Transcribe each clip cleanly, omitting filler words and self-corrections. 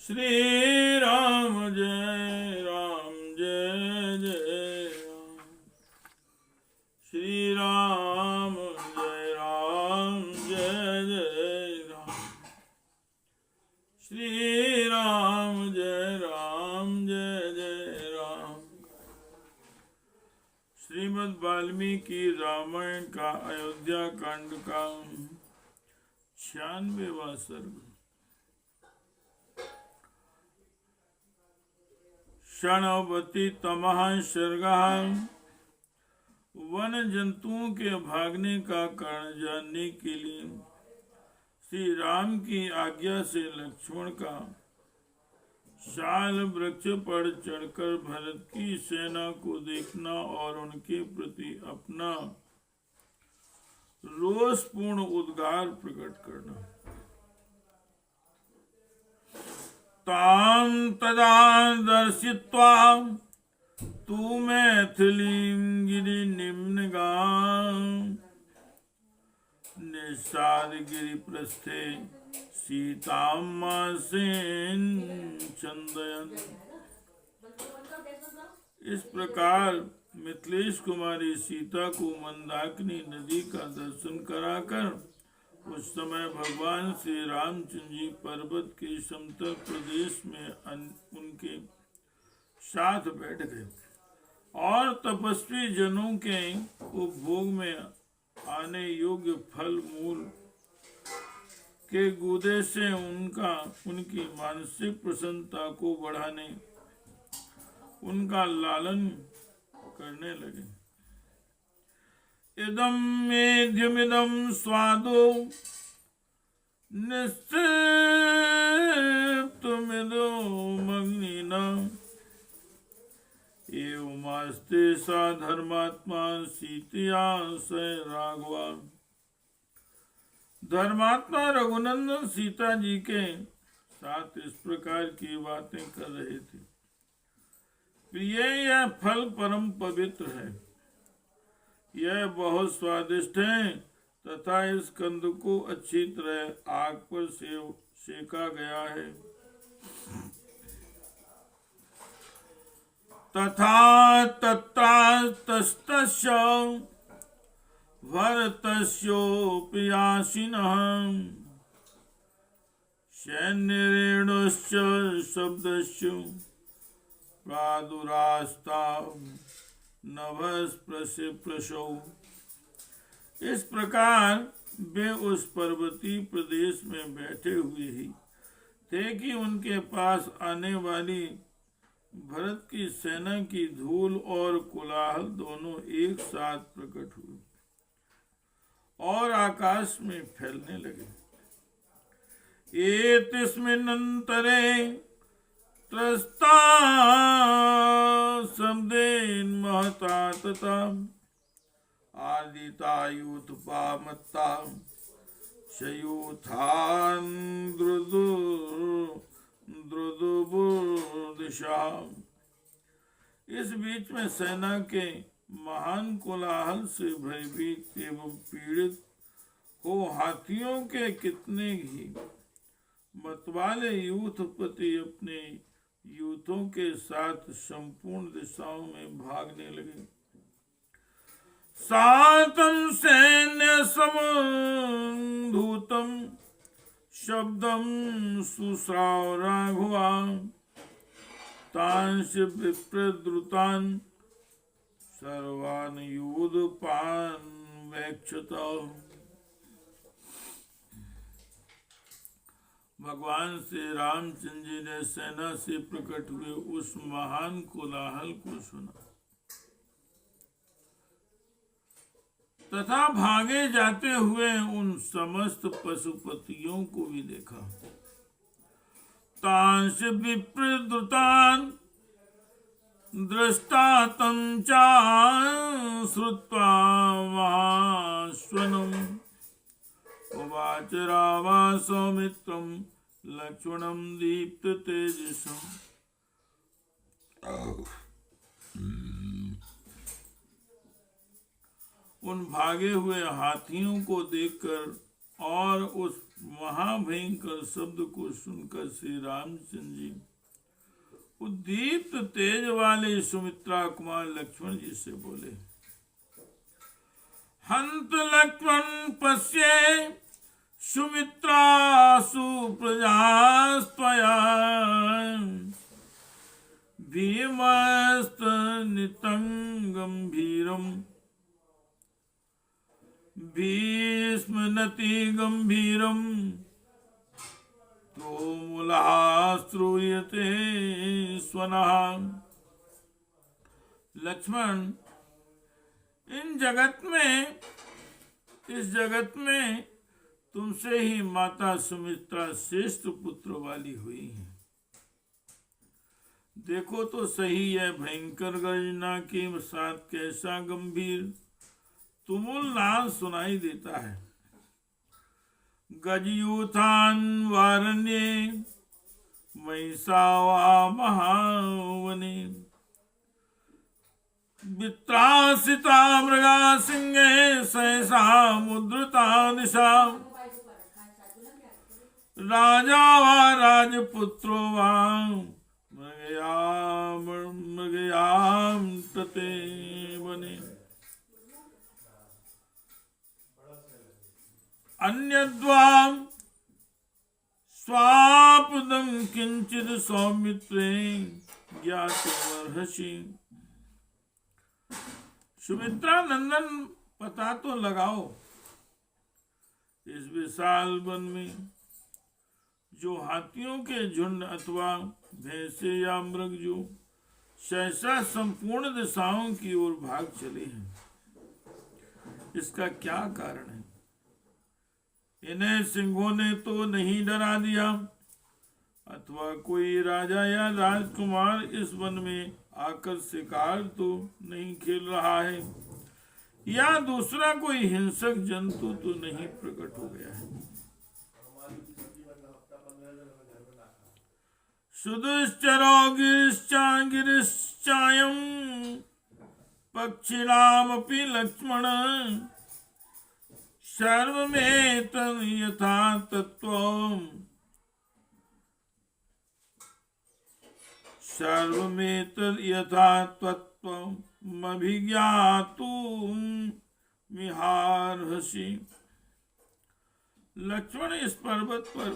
श्री राम जय राम जय जय राम। श्री राम जय राम जय जय राम। श्री राम जय राम जय जय राम। श्रीमद् वाल्मीकि रामायण का अयोध्या कांड का 96वां सर्ग। क्षणवती तमः सर्गः। वन जंतुओं के भागने का कारण जानने के लिए श्री राम की आज्ञा से लक्ष्मण का शाल वृक्ष पर चढ़कर भरत की सेना को देखना और उनके प्रति अपना रोषपूर्ण उद्गार प्रकट करना। ताम तदा दर्शित्वा तू मैथिलीं गिरि निम्नगां निषादगिरि प्रस्थे सीतां मासेन चंदयन्। इस प्रकार मिथिलेश कुमारी सीता को मंदाकिनी नदी का दर्शन कराकर उस समय भगवान श्री रामचंद्र जी पर्वत के समतल प्रदेश में उनके साथ बैठ गए और तपस्वी जनों के उपभोग में आने योग्य फल मूल के गूदे से उनकी मानसिक प्रसन्नता को बढ़ाने उनका लालन करने लगे। इदं मेध्यमिदं स्वादो निस्तृप्तमिदो मग्निना एवमास्ते सा धर्मात्मा सीतया स राघवा। धर्मात्मा रघुनंदन सीता जी के साथ इस प्रकार की बातें कर रहे थे। प्रिय, यह फल परम पवित्र है, यह बहुत स्वादिष्ट है तथा इस कंद को अच्छी तरह आग पर सेका गया है। तथा तत्रास्तस्य भरतस्योऽपि आसीनः सैन्यरेणुश्च शब्दस्य प्रादुरास्ता नभस्पृशौ। इस प्रकार वे उस पर्वतीय प्रदेश में बैठे हुए ही थे कि उनके पास आने वाली भरत की सेना की धूल और कोलाहल दोनों एक साथ प्रकट हुए और आकाश में फैलने लगे। एतस्मिन्नन्तरे त्रस्ता शब्देन महता तथा आदितायुथपामत्ता शयूथान द्रुदुबुर्दिशा। इस बीच में सेना के महान कोलाहल से भयभीत एवं पीड़ित हो हाथियों के कितने ही मतवाले यूथपति अपने यूथों के साथ संपूर्ण दिशाओं में भागने लगे। सातम सैन्य समूतम शब्दम सुश्राव राघवा तांश विप्रद्रुतान सर्वान युधपान वैक्षता। भगवान श्री रामचंद्र जी ने सेना से प्रकट हुए उस महान कोलाहल को सुना तथा भागे जाते हुए उन समस्त पशुपतियों को भी देखा। तांश विप्रद्रुतान दृष्टा तंचा श्रुत्वा महाश्वनम् उवाच रावा सौमित्रं लक्ष्मणं दीप्त तेजसम्। उन भागे हुए हाथियों को देखकर और उस महाभयंकर शब्द को सुनकर श्री रामचंद्र जी उद्दीप्त तेज वाले सुमित्रा कुमार लक्ष्मण जी से बोले, हंत लक्ष्मण पश्ये सुमित्रासु प्रजास्त्वया भीमस्त नितं गंभीरम भीष्मनति गंभीरम तो मूलः श्रूयते स्वनः। लक्ष्मण, इस जगत में तुमसे ही माता सुमित्रा श्रेष्ठ पुत्र वाली हुई है। देखो तो सही यह भयंकर गर्जना के साथ कैसा गंभीर तुमुल नाद सुनाई देता है। गजयूथान वारण्ये महिषावा महावने वित्रासिता मृगा सिंहे सहसा मुद्रता निशा राजा वा राजपुत्रो वा मृगयाम तते बने अन्यद्वाम स्वापदम किंचित सौमित्रे ज्ञातवर्हसि। सुमित्रा नंदन, पता तो लगाओ, इस विशाल वन में जो हाथियों के झुंड अथवा भैंसे या मृग जो सहसा संपूर्ण दिशाओं की ओर भाग चले हैं, इसका क्या कारण है? इन्हें सिंहों ने तो नहीं डरा दिया, अथवा कोई राजा या राजकुमार इस वन में आकर शिकार तो नहीं खेल रहा है, या दूसरा कोई हिंसक जंतु तो नहीं प्रकट हो गया है। सुदुश्चरो गिरिश्चायं पक्षिणामपि लक्ष्मण सर्वमेतद् यथा तत्त्वम् सर्वमेतद् यथा तत्त्वम् अभिज्ञातुम् मिहार्हसि। लक्ष्मण, इस पर्वत पर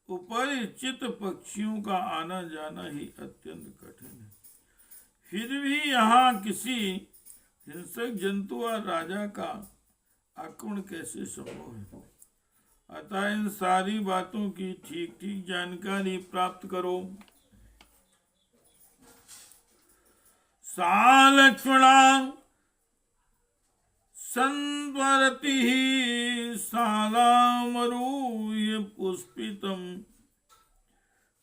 उपरिचित पक्षियों का आना जाना ही अत्यंत कठिन है, फिर भी यहाँ किसी हिंसक जंतु और राजा का आक्रमण कैसे संभव है? अतः इन सारी बातों की ठीक ठीक जानकारी प्राप्त करो। सा लक्ष्मणा संवरति शालामरूय पुष्पितम्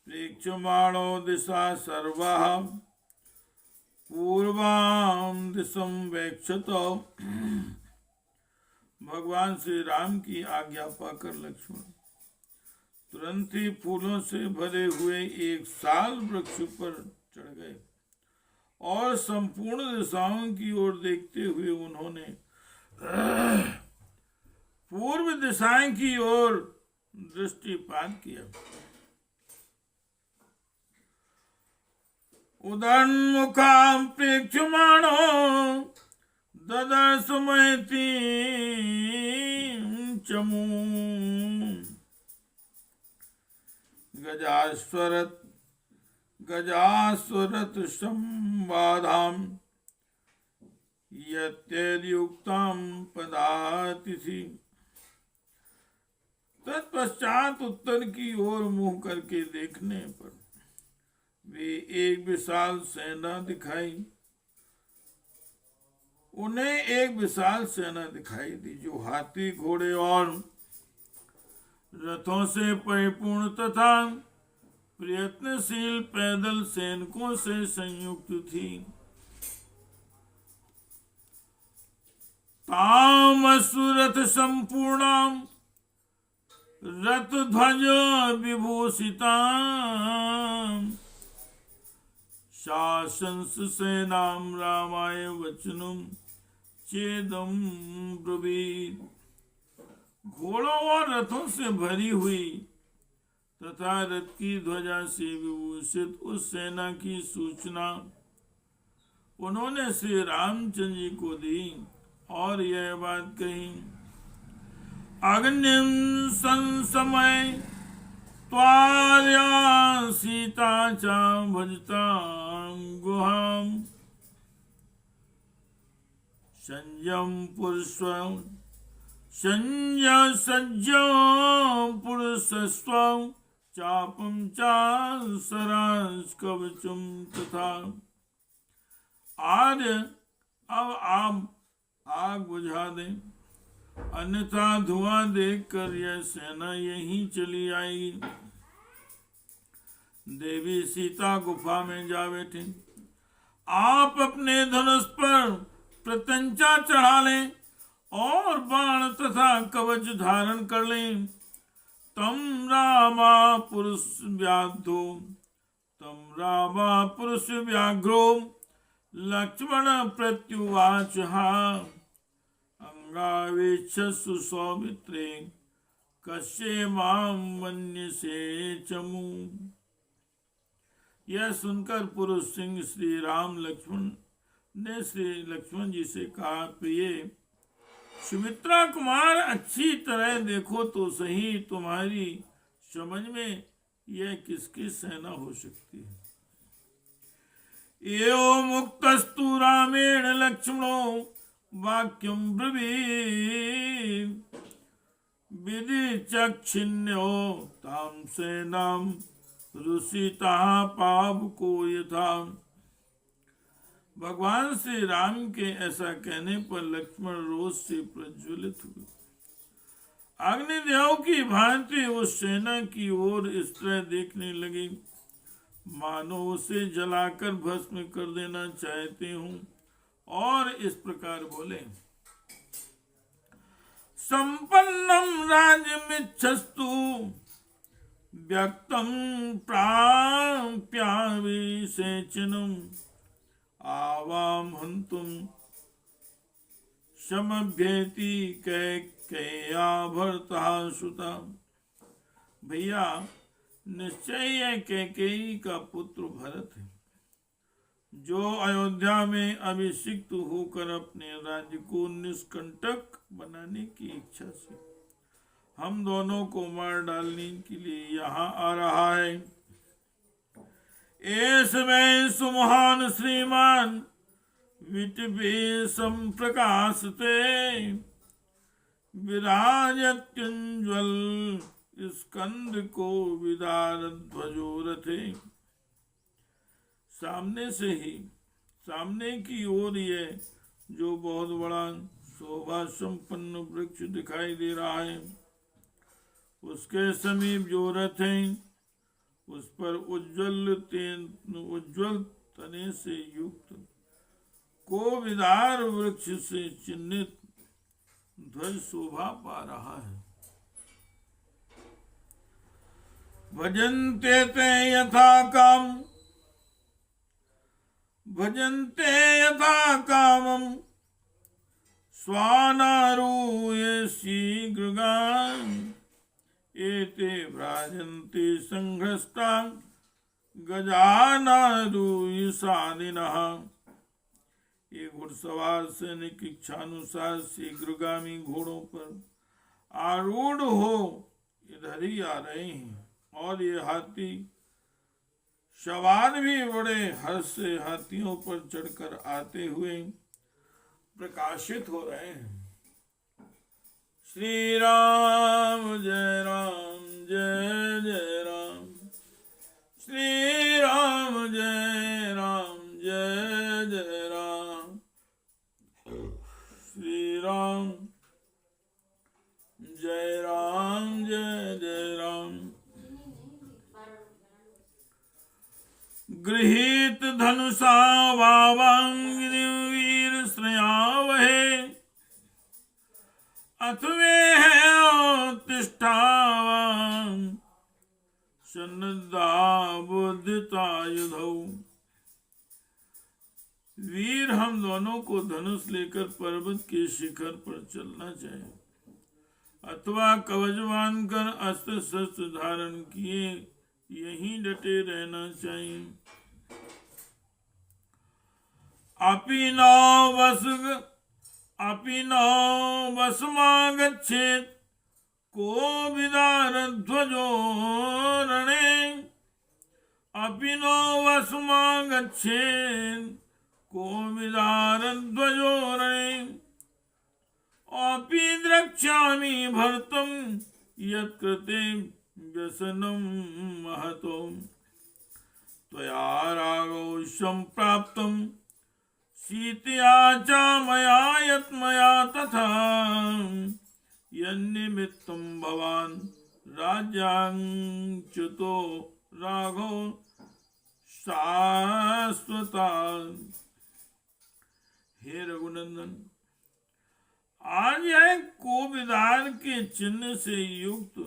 प्रेक्षमाणो दिशा सर्वाः पूर्वां दिशं वेक्षत। भगवान श्री राम की आज्ञा पाकर लक्ष्मण तुरंत ही फूलों से भरे हुए एक साल वृक्ष पर चढ़ गए और संपूर्ण दिशाओं की ओर देखते हुए उन्होंने पूर्व दिशाएं की ओर दृष्टिपात किया। उदन्मुखां प्रेक्षमाणो ददर्श महतीं चमूं गजास्वरत संवादां यद्युक्तां पदातिथि। तत्पश्चात उत्तर की ओर मुंह करके देखने पर वे एक विशाल सेना दिखाई दी जो हाथी घोड़े और रथों से परिपूर्ण तथा प्रयत्नशील पैदल सैनिकों से संयुक्त थी। तामसुरथ संपूर्णाम रथ ध्वज विभूषिता शासंस सेनाम रामाय वचनम चेदम ब्रवीत। घोड़ों और रथों से भरी हुई तथा रथ की ध्वजा से विभूषित उस सेना की सूचना उन्होंने श्री रामचंद्र जी को दी और यह बात कही, अग्निम संसमय त्वार्या सीता च भजता गुहाम संयम पुरुष संयम सज्जम पुरुषस्व चापम चासराज कवचम तथा। आर्य अब आप आग बुझा दें, अन्यथा धुआं देखकर यह सेना यहीं चली आएगी। देवी सीता गुफा में जा बैठी। आप अपने धनुष पर प्रत्यंचा चढ़ा लें और बाण तथा कवच धारण कर लें। तम रामा पुरुष व्याधो तम रामा पुरुष व्याघ्रो लक्ष्मण प्रत्युवाच अंगावेक्षसु सौमित्रे कश्ये मां मन्यसे चमु। यह सुनकर पुरुष सिंह श्री राम लक्ष्मण ने श्री लक्ष्मण जी से कहा, प्रिय सुमित्रा कुमार, अच्छी तरह देखो तो सही, तुम्हारी समझ में यह किसकी सेना हो सकती है। एवं मुक्तस्तु रामेण लक्ष्मणो वाक्यम ब्रवीत् विधि चक्षिण्यो ताम सेनाम रुषिता पावको यथा। भगवान श्री राम के ऐसा कहने पर लक्ष्मण रोष से प्रज्वलित हुए। अग्निदेव की भांति उस सेना की ओर इस तरह देखने लगी मानो उसे जलाकर भस्म कर देना चाहते हूं, और इस प्रकार बोले, संपन्नम राज्यमिच्छस्तु व्यक्तम प्राप्याविषेचनम आवाम हंतुम समभ्येति कैकेय्या भरता सुता। भैया, निश्चय यह कैकेयी का पुत्र भरत है, जो अयोध्या में अभिषिक्त होकर अपने राज्य को निष्कंटक बनाने की इच्छा से हम दोनों को मार डालने के लिए यहाँ आ रहा है। ऐसमें सुमहान श्रीमान विटवे संप्रकाशते विराजत्युज्ज्वल स्कंद को विदार ध्वजो रथे। सामने की ओर यह जो बहुत बड़ा शोभा संपन्न वृक्ष दिखाई दे रहा है, उसके समीप जो रथ है उस पर उज्ज्वल तने से युक्त कोविदार वृक्ष से चिन्हित ध्वज शोभा पा रहा है। भजन्ते ते यथा कामं स्वानारूय शीघ्रगान् एते व्राजन्ते संघ्रस्ता गजानारूय सानिनः। ये घुड़सवार सैनिक इच्छानुसार शीघ्रगामी घोड़ों पर आरूढ़ हो इधर ही आ रहे हैं, और ये हाथी सवार भी बड़े हर्ष से हाथियों पर चढ़कर आते हुए प्रकाशित हो रहे हैं। श्री राम जय जय राम, श्री राम जय जय राम, श्री राम जय जय राम। गृहीत धनुषा वावांगिर श्रयावहे अथवे है तिष्ठावान सन्नद्धा बुद्धिता युधौ। वीर, हम दोनों को धनुष लेकर पर्वत के शिखर पर चलना चाहिए। अथवा कवच बांधकर अस्त्र शस्त्र धारण किए यहीं डटे रहना चाहिए। अपि नो वसमागच्छेत् को विदारध्वजो रणे। अपि नो वसमागच्छेत् को विदारध्वजो रणे। अपि द्रक्ष्यामि भर्तुं यत्कृते व्यसनं महतो। त्वया रागौ सम्प्राप्तं सीतया च मया यत्मया तथा। यन्निमित्तं भवान् राज्याच्युतो राघो शाश्वता। हे रघुनंदन, आज यह कोविदार के चिन्ह से युक्त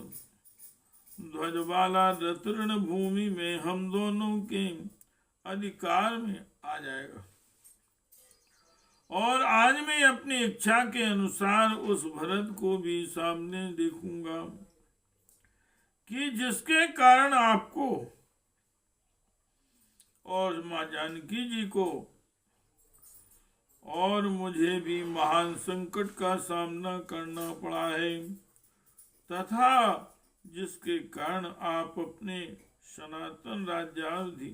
ध्वज वाला रथ रणभूमि में हम दोनों के अधिकार में आ जाएगा। और आज मैं अपनी इच्छा के अनुसार उस भरत को भी सामने देखूंगा कि जिसके कारण आपको और मां जानकी जी को और मुझे भी महान संकट का सामना करना पड़ा है, तथा जिसके कारण आप अपने सनातन राज्यावधि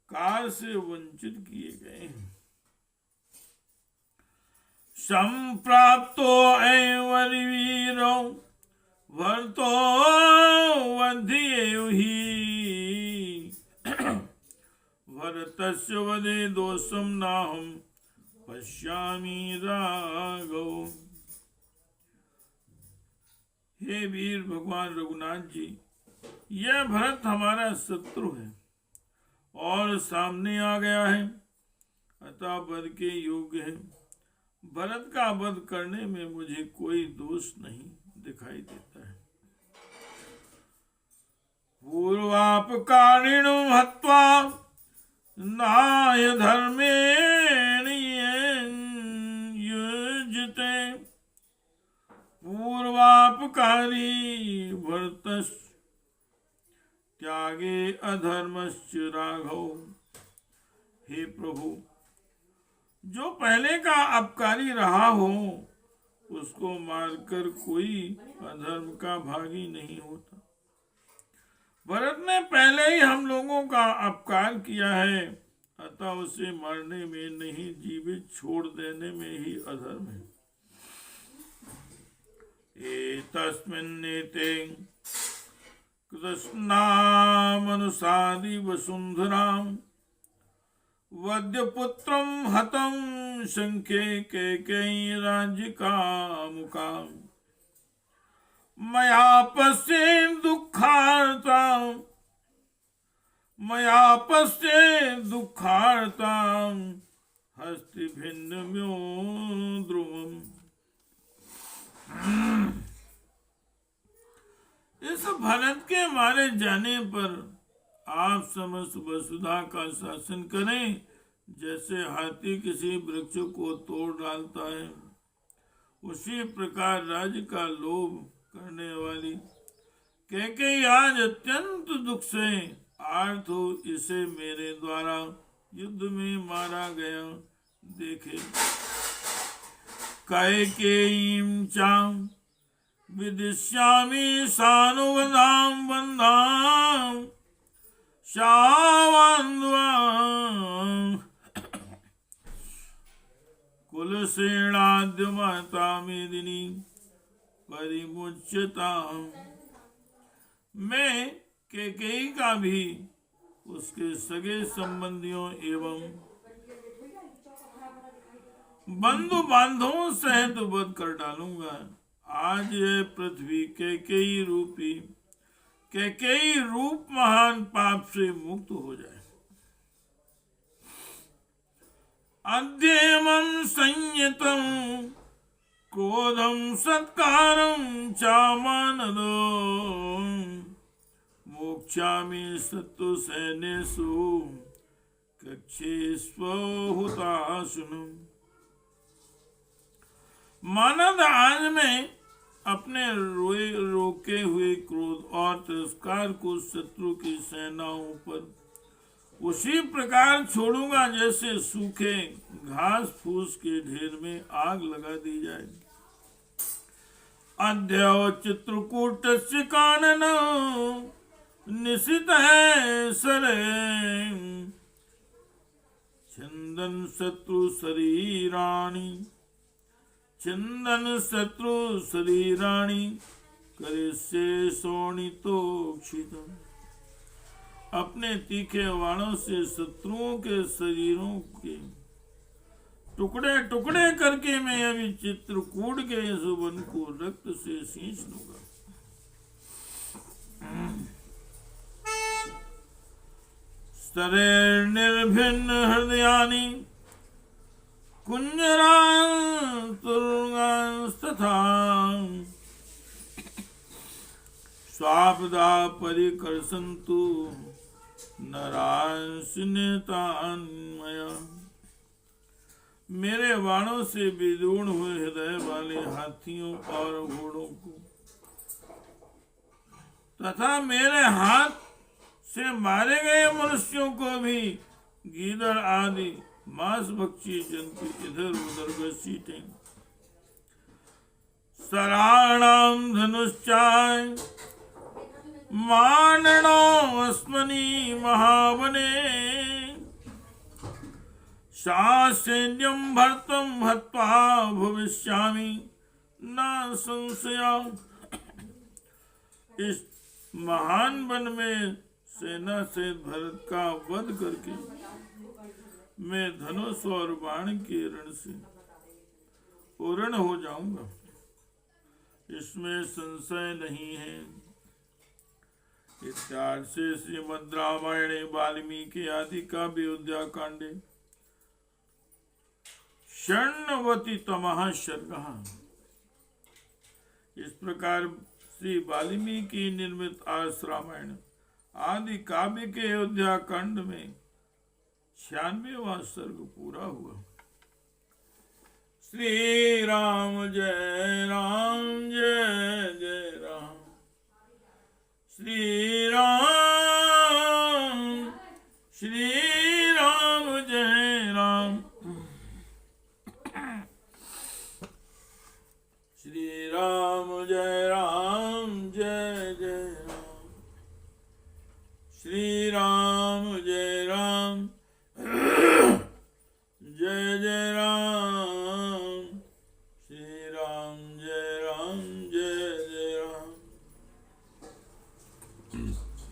काल से वंचित किए गए हैं। संप्राप्तो ऐवरीरो भरतो वध्येव हि। भरतस्य वदे दोषं नाहं पश्यामि राघव। हे वीर भगवान रघुनाथ जी, यह भरत हमारा शत्रु है और सामने आ गया है, अतः वध के योग्य है। भरत का वध करने में मुझे कोई दोष नहीं दिखाई देता है। पूर्वापकारिणो हत्वा नाय धर्मेण युज्यते। पूर्वापकारी भरतस् त्यागे अधर्मश्च राघव। हे प्रभु, जो पहले का अपकारी रहा हो उसको मारकर कोई अधर्म का भागी नहीं होता। भरत ने पहले ही हम लोगों का अपकार किया है, अतः उसे मारने में नहीं, जीवित छोड़ देने में ही अधर्म है। एतस्मिन्नेते कृष्णामनुसारि वसुंधराम वद्यपुत्रं हतं शंखे कैकेयी राज्यकामुकाम्। मया पश्येन् दुःखार्तां हस्ति भिन्नम्यो ध्रुवम्। इस भरत के मारे जाने पर आप समस्त वसुधा का शासन करें। जैसे हाथी किसी वृक्ष को तोड़ डालता है, उसी प्रकार राज्य का लोभ करने वाली कैकेयी आज अत्यंत दुख से आर्त हो इसे मेरे द्वारा युद्ध में मारा गया देखे। कैकेयीं चां विदिष्यामि सानुवदां बन्धां शावान्ध्वां कुलसेनाद्यमाता मेदिनी परिमुच्यतां। मैं कैकेयी का भी उसके सगे संबंधियों एवं बंधु बांधवों सहित वध कर डालूंगा। आज यह पृथ्वी कैकेयी रूप महान पाप से मुक्त हो जाए। अद्येमं संयतं क्रोधं सत्कारं चामानदो मोक्षामि शत्रुसैन्येषु कक्षेष्वहुताशुनम्। मानद आज मैं अपने रोके हुए क्रोध और तिरस्कार को शत्रु की सेनाओं पर उसी प्रकार छोड़ूंगा जैसे सूखे घास फूस के ढेर में आग लगा दी जाए। अद्य चित्रकूट से कानन निशित है सरे, चंदन शत्रु शरीराणी, चंदन शत्रु शरीराणी करे से शोणितोक्षित। अपने तीखे वाणों से शत्रुओं के शरीरों के टुकड़े टुकड़े करके मैं अभी चित्रकूट के सुवन को रक्त से सींच लूंगा। स्तरे निर्भिन्न हृदयानि कुंजरान् तुरंगांस्तथा स्वापदा परिकर्षन्तु नरांस नेतान्मया। मेरे बाणों से विदूर्ण हुए हृदय वाले हाथियों और घोड़ों को तथा मेरे हाथ से मारे गए मनुष्यों को भी गीदड़ आदि मांस भक्षी जंतु इधर उधर घसीटें। सराणाम धनुष्चाय मानणो अस्मनि महावने, सैन्यम भर्तम हत्वा भविष्यामि न संशया। इस महान वन में सेना से भरत का वध करके मैं धनुष और बाण के रण से पूर्ण हो जाऊंगा, इसमें संशय नहीं है। इत्यादि से श्रीमद् रामायणे वाल्मीकि आदि काव्य अयोध्या कांडे षण्णवति तमः सर्गः। इस प्रकार श्री वाल्मीकि निर्मित आर्ष रामायण आदि काव्य के अयोध्या कांड में 96वां सर्ग पूरा हुआ। श्री राम जय जय राम। श्री राम जय राम। श्री राम जय जय राम। श्री राम जय जय राम। श्री राम जय जय राम।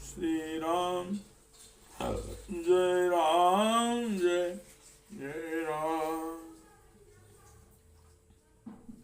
श्री राम जय राम।